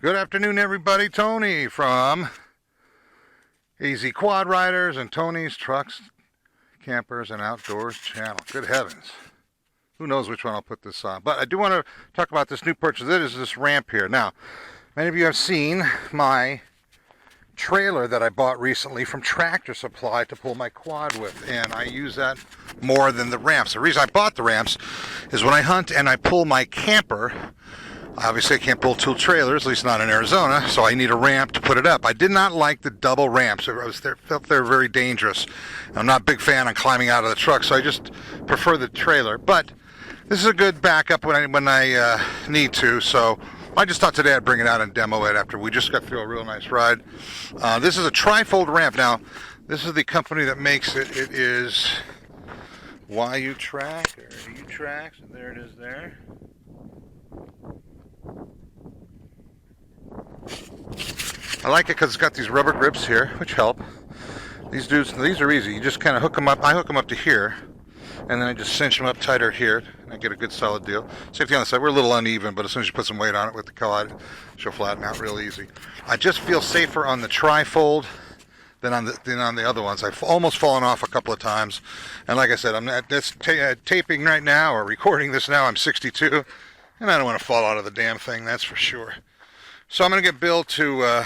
Good afternoon, everybody. Tony from AZ Quad Riders and Tony's Trucks, Campers, and Outdoors channel. Good heavens. Who knows which one I'll put this on. But I do want to talk about this new purchase. It is this ramp here. Now, many of you have seen my trailer that I bought recently from Tractor Supply to pull my quad with, and I use that more than the ramps. The reason I bought the ramps is when I hunt and I pull my camper, obviously I can't pull two trailers, at least not in Arizona, so I need a ramp to put it up. I did not like the double ramps. Felt they were very dangerous. I'm not a big fan of climbing out of the truck, so I just prefer the trailer. But this is a good backup when I need to, so I just thought today I'd bring it out and demo it after we just got through a real nice ride. This is a Tri Fold ramp. Now, this is the company that makes it. It is YUTRAX, and there it is there. I like it because it's got these rubber grips here, which help. These are easy. You just kind of hook them up. I hook them up to here, and then I just cinch them up tighter here, and I get a good solid deal. Same thing on the side. We're a little uneven, but as soon as you put some weight on it with the quad, she'll flatten out real easy. I just feel safer on the Tri Fold than on the other ones. I've almost fallen off a couple of times, and like I said, I'm at this taping right now or recording this now. I'm 62, and I don't want to fall out of the damn thing. That's for sure. So I'm going to get Bill to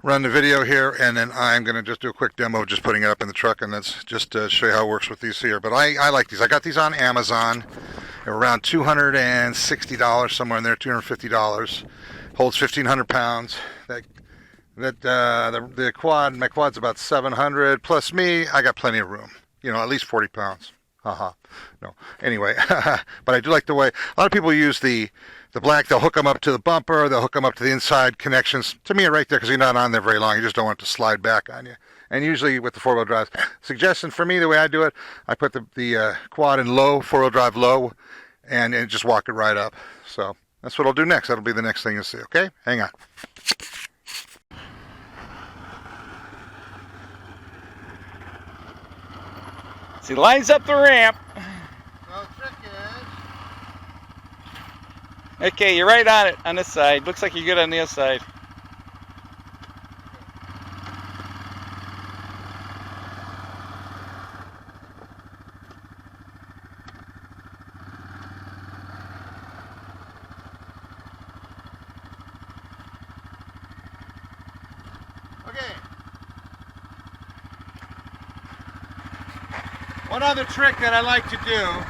run the video here, and then I'm going to just do a quick demo of just putting it up in the truck, and that's just to show you how it works with these here. But I like these. I got these on Amazon. They're around $260, somewhere in there, $250. Holds 1,500 pounds. The quad, my quad's about 700. Plus me, I got plenty of room. You know, at least 40 pounds. Haha. No. Anyway, but I do like the way a lot of people use the black. They'll hook them up to the bumper. They'll hook them up to the inside connections. To me, right there, because you're not on there very long. You just don't want it to slide back on you. And usually with the four-wheel drive, suggestion for me, the way I do it, I put the quad in low, four-wheel drive low, and just walk it right up. So that's what I'll do next. That'll be the next thing you'll see. Okay? Hang on. So he lines up the ramp. So the trick is... Okay, you're right on it on this side. Looks like you're good on the other side. Okay. One other trick that I like to do,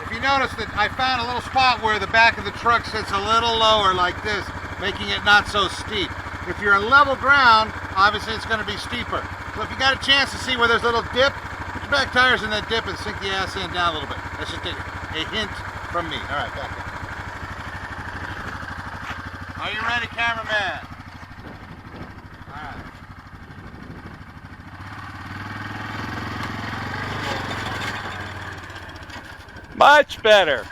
if you notice that I found a little spot where the back of the truck sits a little lower like this, making it not so steep. If you're on level ground, obviously it's going to be steeper. So if you got a chance to see where there's a little dip, put your back tires in that dip and sink the ass in down a little bit. That's just a hint from me. All right, back in. Are you ready, cameraman? All right. Much better.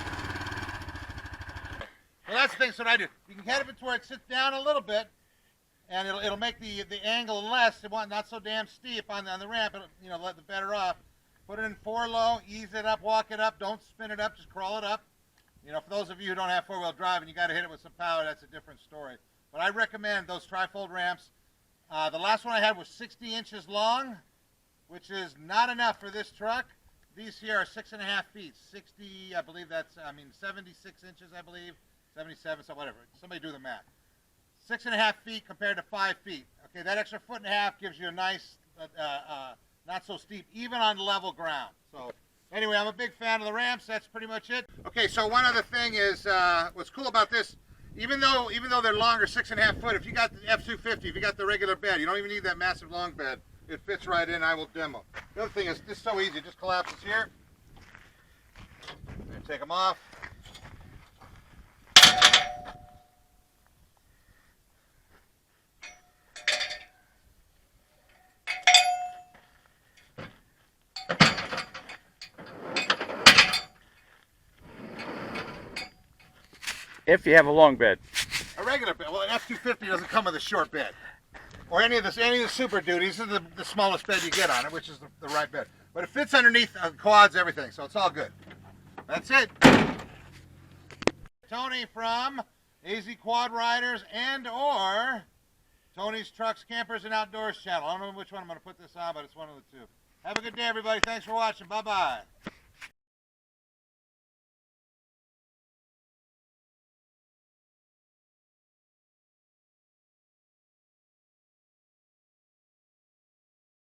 Well, that's the thing. So what I do, you can head it to where it sits down a little bit, and it'll make the angle less. It not so damn steep on the ramp. It'll, let the better off. Put it in 4 low, ease it up, walk it up. Don't spin it up, just crawl it up. For those of you who don't have four-wheel drive and you got to hit it with some power, that's a different story. But I recommend those Tri Fold ramps. The last one I had was 60 inches long, which is not enough for this truck. These here are 6.5 feet. 60, I believe 76 inches, I believe. 77, so whatever. Somebody do the math. 6.5 feet compared to 5 feet. Okay, that extra 1.5 gives you a nice, not so steep, even on level ground. So anyway, I'm a big fan of the ramps. That's pretty much it. Okay, so one other thing is, what's cool about this, even though they're longer, 6.5 foot, if you got the F-250, if you got the regular bed, you don't even need that massive long bed. It fits right in. I will demo. The other thing is, this is so easy. It just collapses here. And take them off. If you have a long bed. A regular bed. Well, an F-250 doesn't come with a short bed. Or any of the Super Duties. This is the smallest bed you get on it, which is the right bed. But it fits underneath quads, everything, so it's all good. That's it. Tony from AZ Quad Riders and or Tony's Trucks, Campers, and Outdoors channel. I don't know which one I'm going to put this on, but it's one of the two. Have a good day, everybody. Thanks for watching. Bye-bye.